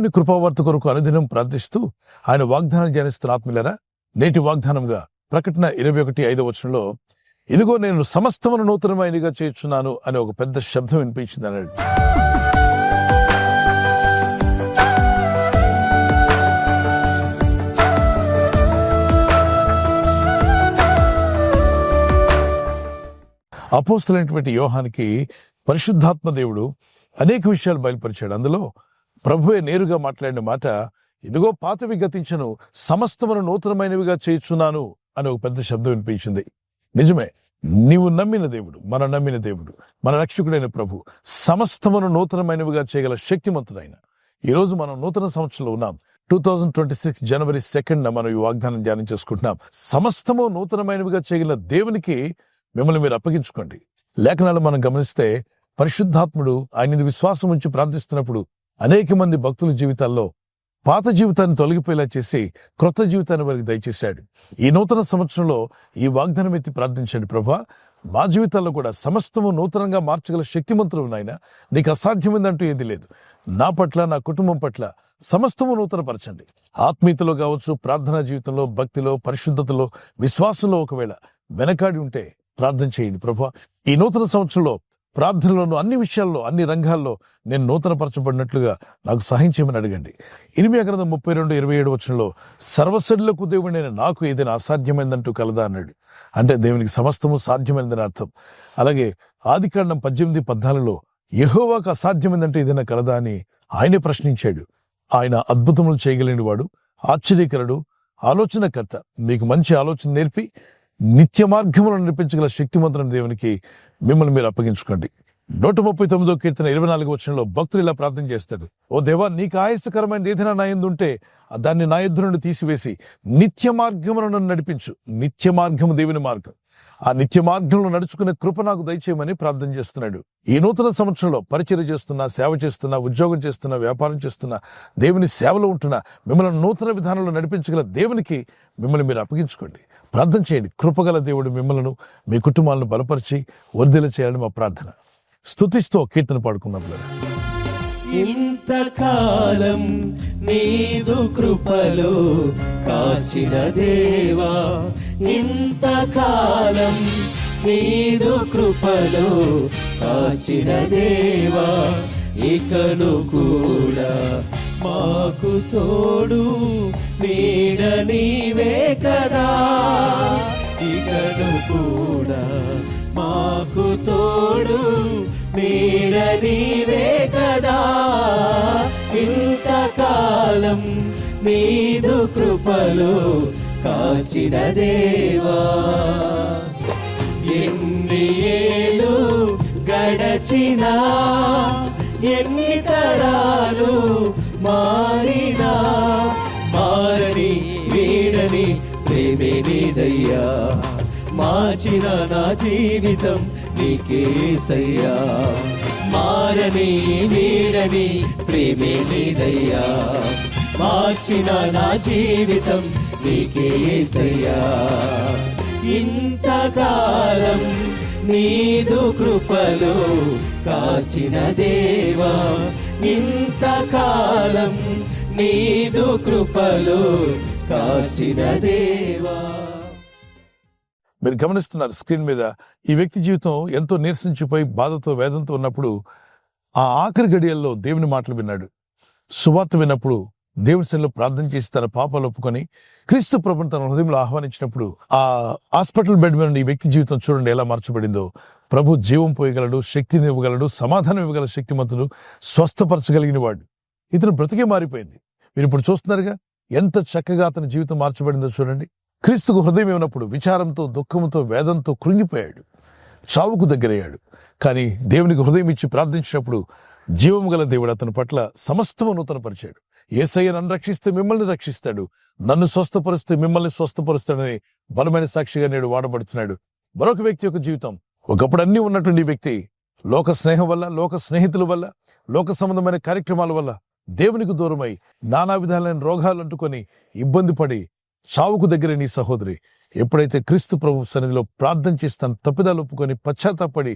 దేవుని కృపావార్త కొరకు అనుదినం ప్రార్థిస్తూ ఆయన వాగ్దానం ధ్యానిస్తున్న ఆత్మీయులారా, నేటి వాగ్దానంగా ప్రకటన 21:5 ఇదిగో నేను సమస్తమును నూతనమైనగా చేయుచున్నాను అనే ఒక పెద్ద శబ్దం వినిపించింది అన్నాడు. అపోస్తలుడైనటువంటి యోహానికి పరిశుద్ధాత్మ దేవుడు అనేక విషయాలు బయలుపరిచాడు. అందులో ప్రభువే నేరుగా మాట్లాడిన మాట, ఇదిగో పాతవి గతించను, సమస్తమును నూతనమైనవిగా చేయుచున్నాను అనే ఒక పెద్ద శబ్దం వినిపించింది. నిజమే, నీవు నమ్మిన దేవుడు, మనం నమ్మిన దేవుడు, మన రక్షకుడైన ప్రభు సమస్తమును నూతనమైనవిగా చేయగల శక్తిమంతుడైన. ఈరోజు మనం నూతన సంవత్సరంలో ఉన్నాం. 2026 జనవరి 2న మనం ఈ వాగ్దానం ధ్యానం చేసుకుంటున్నాం. సమస్తము నూతనమైనవిగా చేయగల దేవునికి మిమ్మల్ని మీరు అప్పగించుకోండి. లేఖనాలు మనం గమనిస్తే పరిశుద్ధాత్ముడు ఆయన విశ్వాసం ఉంచి ప్రార్థిస్తున్నప్పుడు అనేక మంది భక్తుల జీవితాల్లో పాత జీవితాన్ని తొలగిపోయేలా చేసి క్రొత్త జీవితాన్ని వారికి దయచేశాడు. ఈ నూతన సంవత్సరంలో ఈ వాగ్దానం ఎత్తి ప్రార్థించండి, ప్రభా మా జీవితాల్లో కూడా సమస్తము నూతనంగా మార్చగల శక్తిమంతులు ఉన్నాయినా, నీకు అసాధ్యమైందంటూ ఏది లేదు. నా పట్ల, నా కుటుంబం పట్ల సమస్తము నూతనపరచండి. ఆత్మీయతలో కావచ్చు, ప్రార్థనా జీవితంలో, భక్తిలో, పరిశుద్ధతలో, విశ్వాసంలో ఒకవేళ వెనకాడి ఉంటే ప్రార్థన చేయండి. ప్రభా ఈ నూతన సంవత్సరంలో ప్రార్థనలోను అన్ని విషయాల్లో, అన్ని రంగాల్లో నేను నూతనపరచబడినట్లుగా నాకు సహాయం చేయమని అడగండి. ఇర్మీయా గ్రంథం 32:27 సర్వశక్తులకు దేవుడైన నాకు ఏదైనా అసాధ్యమైందంటూ కలదా అన్నాడు. అంటే దేవునికి సమస్తము సాధ్యమైనదని అర్థం. అలాగే ఆదికాండం 18:14 యెహోవాకు అసాధ్యమైందంటే ఏదైనా కలదా అని ఆయనే ప్రశ్నించాడు. ఆయన అద్భుతములు చేయగలిగిన వాడు, ఆశ్చర్యకరుడు, ఆలోచనకర్త. మీకు మంచి ఆలోచన నేర్పి నిత్య మార్గములను నడిపించగల శక్తిమంతులైన దేవునికి మిమ్మల్ని మీరు అప్పగించుకోండి. 139వ కీర్తన 24 భక్తులు ఇలా ప్రార్థన చేస్తాడు, ఓ దేవా, నీకు ఆయాసకరమైన ఏదైనా నా యందు ఉంటే దాన్ని నా యుద్ధ నుండి తీసివేసి నిత్య మార్గములను నడిపించు. నిత్య మార్గము దేవుని మార్గం. ఆ నిత్య మార్గంలో నడుచుకునే కృప నాకు దయచేయమని ప్రార్థన చేస్తున్నాడు. ఈ నూతన సంవత్సరంలో పరిచర్య చేస్తున్నా, సేవ చేస్తున్నా, ఉద్యోగం చేస్తున్నా, వ్యాపారం చేస్తున్నా, దేవుని సేవలో ఉంటున్నా, మిమ్మల్ని నూతన విధానంలో నడిపించగల దేవునికి మిమ్మల్ని మీరు అప్పగించుకోండి. ప్రార్థన చేయండి. కృపగల దేవుడు మిమ్మల్ని, మీ కుటుంబాలను బలపరిచి వర్ధిల్ల చేయాలని మా ప్రార్థన. స్తుతిస్తూ కీర్తన పాడుకుందాం. ఇంతకాలం నీదు కృపలో కాచిన దేవా, ఇంతకాలం నీదు కృపలో కాచిన దేవా, ఇకను కూడా మాకు తోడు నీడ నీవే కదా, ఇకను కూడా మాకు తోడు నీడ నీవే కదా, ఇంతకాలం నీదు కృపలో కాచిన దేవా. ఎన్ని ఏళ్ళు గడచినా, ఎన్ని తరాలు మారినా, మారని వీడని ప్రేమే నీదయ్యా, మార్చిన నా జీవితం నీకేసయ్యా, మారని వీడని ప్రేమే నీదయ్యా, మార్చిన నా జీవితం నీకేసయ్యా. ఇంతకాలం నీదు కృపలో కాచిన దేవా, ఇంతకాలం నీదు కృపలో కాచిన దేవా. మీరు గమనిస్తున్నారు స్క్రీన్ మీద, ఈ వ్యక్తి జీవితం ఎంతో నీరసించిపోయి బాధతో, వేదంతో ఉన్నప్పుడు ఆ ఆఖరి గడియల్లో దేవుని మాటలు విన్నాడు. సువార్త విన్నప్పుడు దేవుని సన్నిధిలో ప్రార్థన చేసి తన పాపాలు ఒప్పుకొని క్రీస్తు ప్రభుని తన హృదయంలో ఆహ్వానించినప్పుడు ఆ హాస్పిటల్ బెడ్ మీద ఈ వ్యక్తి జీవితం చూడండి ఎలా మార్చబడిందో. ప్రభు జీవం పోయగలడు, శక్తిని ఇవ్వగలడు, సమాధానం ఇవ్వగల శక్తిమంతుడు, స్వస్థపరచగలిగిన వాడు. ఇతను బ్రతికే మారిపోయింది. మీరు ఇప్పుడు చూస్తున్నారుగా ఎంత చక్కగా అతని జీవితం మార్చబడిందో చూడండి. క్రీస్తుకు హృదయం ఇవ్వనప్పుడు విచారంతో, దుఃఖంతో, వేదంతో కృంగిపోయాడు, చావుకు దగ్గరయ్యాడు. కానీ దేవునికి హృదయం ఇచ్చి ప్రార్థించినప్పుడు జీవము గల దేవుడు అతని పట్ల సమస్తము నూతనపరిచాడు. యేసయ్య నన్ను రక్షిస్తే మిమ్మల్ని రక్షిస్తాడు, నన్ను స్వస్థపరిస్తే మిమ్మల్ని స్వస్థపరుస్తాడని బలమైన సాక్షిగా నేడు వాడబడుతున్నాడు. మరొక వ్యక్తి యొక్క జీవితం, ఒకప్పుడు అన్నీ ఉన్నటువంటి వ్యక్తి లోక స్నేహం వల్ల, లోక స్నేహితుల వల్ల, లోక సంబంధమైన కార్యక్రమాల వల్ల దేవునికి దూరమై నానా విధాలైన రోగాలు అంటుకొని ఇబ్బంది పడి చావుకు దగ్గర నీ సహోదరి ఎప్పుడైతే క్రీస్తు ప్రభు సన్నిధిలో ప్రార్థన చేసి తన తప్పిదాలు ఒప్పుకొని పశ్చాత్తాపడి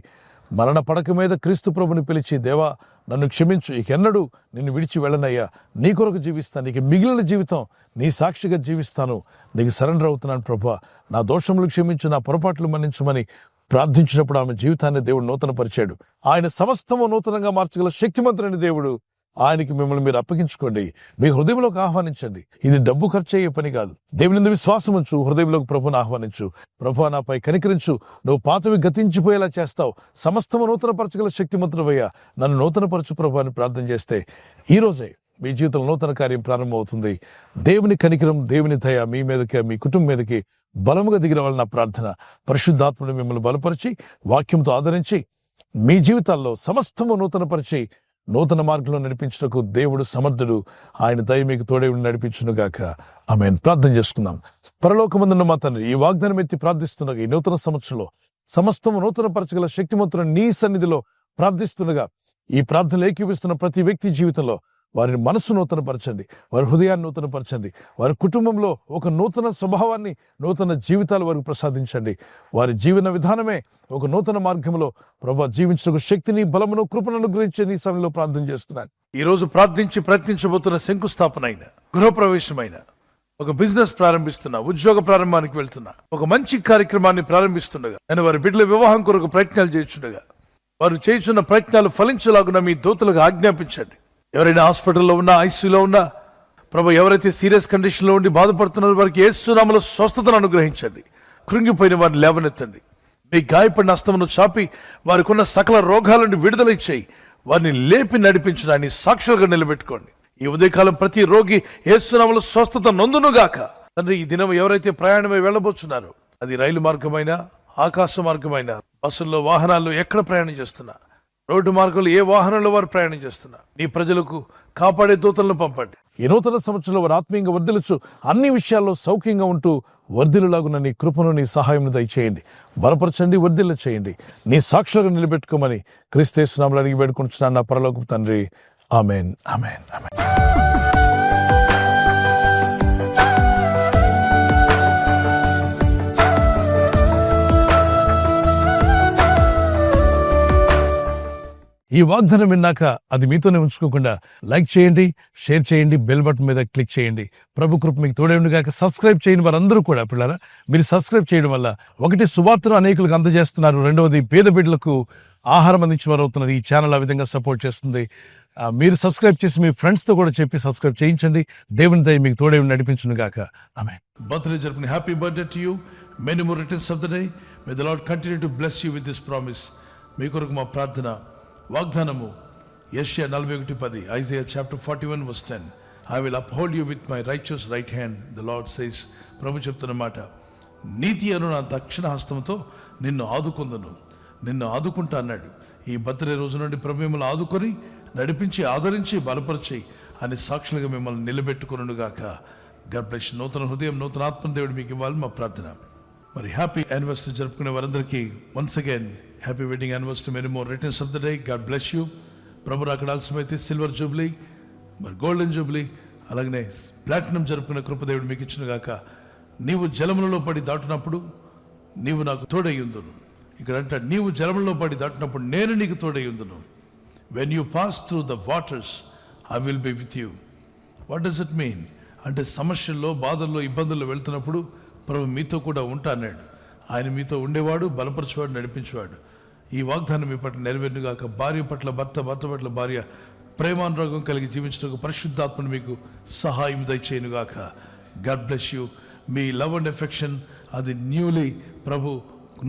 మరణ పడక మీద క్రీస్తు ప్రభుని పిలిచి, దేవా నన్ను క్షమించు, ఇకెన్నడూ నిన్ను విడిచి వెళ్ళనయ్యా, నీ కొరకు జీవిస్తాను, నీకు మిగిలిన జీవితం నీ సాక్షిగా జీవిస్తాను, నీకు సరెండర్ అవుతున్నాను ప్రభువా, నా దోషములు క్షమించు, నా పొరపాట్లు మన్నించమని ప్రార్థించినప్పుడు ఆమె జీవితాన్ని దేవుడు నూతనపరిచాడు. ఆయన సమస్తము నూతనంగా మార్చగల శక్తిమంతుడైన దేవుడు. ఆయనకి మిమ్మల్ని మీరు అప్పగించుకోండి, మీ హృదయంలోకి ఆహ్వానించండి. ఇది డబ్బు ఖర్చు అయ్యే పని కాదు. దేవుని విశ్వాసం ఉంచు, హృదయంలోకి ప్రభుని ఆహ్వానించు. ప్రభువా నాపై కనికరించు, నువ్వు పాతవి గతించిపోయేలా చేస్తావు, సమస్తము నూతనపరచగల శక్తిమంతుడవయ్యా, నన్ను నూతనపరచు ప్రభు అని ప్రార్థన చేస్తే ఈ రోజే మీ జీవితంలో నూతన కార్యం ప్రారంభమవుతుంది. దేవుని కనికరం, దేవుని దయ మీ మీదకి, మీ కుటుంబం మీదకి బలముగా దిగిన వాళ్ళ నా ప్రార్థన. పరిశుద్ధాత్ముడు మిమ్మల్ని బలపరిచి, వాక్యంతో ఆదరించి, మీ జీవితాల్లో సమస్తము నూతనపరిచి నూతన మార్గంలో నడిపించుటకు దేవుడు సమర్థుడు. ఆయన దయ మీకు తోడే నడిపించునుగాక. ఆమేన్. ప్రార్థన చేసుకుందాం. పరలోకమందున్న మా తండ్రి, ఈ వాగ్దానం ఎత్తి ప్రార్థిస్తుండగా, ఈ నూతన సంవత్సరంలో సమస్తము నూతనపరచగల శక్తిమంతుడు నీ సన్నిధిలో ప్రార్థిస్తుండగా, ఈ ప్రార్థనలు ఏకీపిస్తున్న ప్రతి వ్యక్తి జీవితంలో వారిని మనసు నూతనపరచండి, వారి హృదయాన్ని నూతనపరచండి, వారి కుటుంబంలో ఒక నూతన స్వభావాన్ని, నూతన జీవితాలు వారికి ప్రసాదించండి. వారి జీవన విధానమే ఒక నూతన మార్గంలో ప్రభువా జీవించడానికి శక్తిని, బలమును, కృపను అనుగ్రహించే నీ సమయంలో ప్రార్థన చేస్తున్నాను. ఈ రోజు ప్రార్థించి ప్రయత్నించబోతున్న శంకుస్థాపన అయిన, గృహప్రవేశమైన, ఒక బిజినెస్ ప్రారంభిస్తున్నా, ఉద్యోగ ప్రారంభానికి వెళ్తున్నా, ఒక మంచి కార్యక్రమాన్ని ప్రారంభిస్తుండగా, నేను వారి బిడ్డల వివాహం కొరకు ప్రయత్నాలు చేస్తుండగా, వారు చేస్తున్న ప్రయత్నాలు ఫలించలాగున మీ దూతలకు ఆజ్ఞాపించండి. ఎవరైనా హాస్పిటల్లో ఉన్నా, ఐసీయూలో ఉన్నా ప్రభు, ఎవరైతే సీరియస్ కండిషన్లో ఉండి బాధపడుతున్నారో వారికి యేసు నామములో స్వస్థతను అనుగ్రహించండి. కృంగిపోయిన వారిని లేవనెత్తండి. మీ గాయపడిన హస్తమును చాపి వారికి ఉన్న సకల రోగాల నుండి విడుదల ఇచ్చేయి. వారిని లేపి నడిపించడాన్ని సాక్షులుగా నిలబెట్టుకోండి. ఈ ఉదయకాలం ప్రతి రోగి యేసు నామములో స్వస్థత నొందునుగాక. తండ్రి, ఈ దినం ఎవరైతే ప్రయాణమై వెళ్ళబోతున్నారో, అది రైలు మార్గమైనా, ఆకాశ మార్గమైనా, బస్సుల్లో, వాహనాల్లో ఎక్కడ ప్రయాణం చేస్తున్నా, రోడ్డు మార్గంలో ఏ వాహనంలో వారు ప్రయాణం చేస్తున్నా, నీ ప్రజలకు కాపాడే దూతలను పంపండి. ఈ నూతన సంవత్సరంలో వారు ఆత్మీయంగా వర్ధిల్లుచు, అన్ని విషయాల్లో సౌఖ్యంగా ఉంటూ వర్ధిల్లులాగున్న నీ కృపను, నీ సహాయం దయచేయండి. బలపరచండి, వర్ధిల్ల చేయండి. నీ సాక్షులుగా నిలబెట్టుకోమని క్రీస్తు యేసు నామములో అడిగి వేడుకుంటున్నాను నా పరలోకపు తండ్రి. ఆమేన్, ఆమేన్, ఆమేన్. ఈ వాగ్దానం విన్నాక అది మీతోనే ఉంచుకోకుండా లైక్ చేయండి, షేర్ చేయండి, బెల్ బటన్ మీద క్లిక్ చేయండి. ప్రభు కృప మీకు తోడే ఉండుగాక. సబ్స్క్రైబ్ చేయని వారందరూ కూడా పిల్లరా, మీరు సబ్స్క్రైబ్ చేయడం వల్ల ఒకటి సువార్తను అనేకులకు అందజేస్తున్నారు, రెండవది పేద బిడ్డలకు ఆహారం అందించేవారు అవుతున్నారు. ఈ ఛానల్ ఆ విధంగా సపోర్ట్ చేస్తుంది. మీరు సబ్స్క్రైబ్ చేసి మీ ఫ్రెండ్స్తో కూడా చెప్పి సబ్స్క్రైబ్ చేయించండి. దేవుని దయ మీకు తోడే నడిపించునుగాక. ఆమేన్. బర్త్డే జరుపుకుని happy birthday to you. Many more returns of the day. May the lord continue to bless you with this promise. మీ కొరకు మా ప్రార్థన, వాగ్దానము యెషయా 41:10, Isaiah chapter 41 verse 10. I will uphold you with my righteous right hand, the Lord says. ప్రభు చెప్తున్న మాట, నీతి అను నా దక్షిణ హస్తంతో నిన్ను ఆదుకుందును, నిన్ను ఆదుకుంటా అన్నాడు. ఈ బర్త్డే రోజు నుండి ప్రభు మిమ్మల్ని ఆదుకొని, నడిపించి, ఆదరించి, బలపరిచి అని సాక్షులుగా మిమ్మల్ని నిలబెట్టుకునుగాక. God bless. నూతన హృదయం, నూతన ఆత్మ దేవుడు మీకు ఇవ్వాలని మా ప్రార్థన. మరి హ్యాపీ యానివర్సరీ జరుపుకునే వారందరికీ once again happy wedding anniversary. Many more returns of the day. God bless you. ప్రభు అక్కడ ఆలస్యమైతే సిల్వర్ జూబ్లీ, మరి గోల్డెన్ జూబ్లీ, అలాగనే ప్లాటినం జరుపుకునే కృపదేవుడు మీకు ఇచ్చినగాక. నీవు జలములలో పడి దాటినప్పుడు నీవు నాకు తోడయ్యుందును. ఇక్కడ అంటాడు, నీవు జలములలో పడి దాటినప్పుడు నేను నీకు తోడయ్యుందును. When you pass through the waters I will be with you. What does it mean అంటే, సమస్యల్లో, బాధల్లో, ఇబ్బందుల్లో వెళ్తున్నప్పుడు ప్రభు మీతో కూడా ఉంటా అన్నాడు. ఆయన మీతో ఉండేవాడు, బలపరిచేవాడు, నడిపించేవాడు. ఈ వాగ్దానం మీ పట్ల నెరవేరునుగాక. భార్య పట్ల భర్త, భర్త పట్ల భార్య ప్రేమానురాగం కలిగి జీవించడానికి పరిశుద్ధాత్మను మీకు సహాయం దయచేయునుగాక. God bless you. మీ లవ్ అండ్ ఎఫెక్షన్ అది న్యూలీ ప్రభు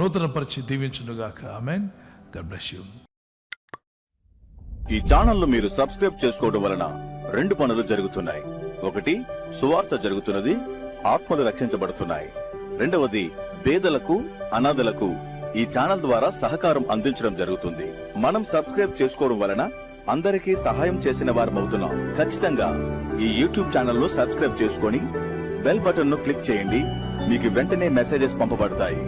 నూతన పరిచి దీవించునుగాక. ఆమేన్. God bless you. ఈ ఛానల్ మీరు సబ్స్క్రైబ్ చేసుకోవడం వలన 2 పనులు జరుగుతున్నాయి. ఒకటి, సువార్త జరుగుతున్నది, ఆత్మలు రక్షించబడుతున్నాయి. రెండవది, పేదలకు, అనాథలకు ఈ ఛానల్ ద్వారా సహకారం అందించడం జరుగుతుంది. మనం సబ్స్క్రైబ్ చేసుకోవడం వలన అందరికీ సహాయం చేసిన వారమవుతున్నాం. ఖచ్చితంగా ఈ యూట్యూబ్ ఛానల్ ను సబ్స్క్రైబ్ చేసుకొని బెల్ బటన్ ను క్లిక్ చేయండి. మీకు వెంటనే మెసేజెస్ పంపబడతాయి.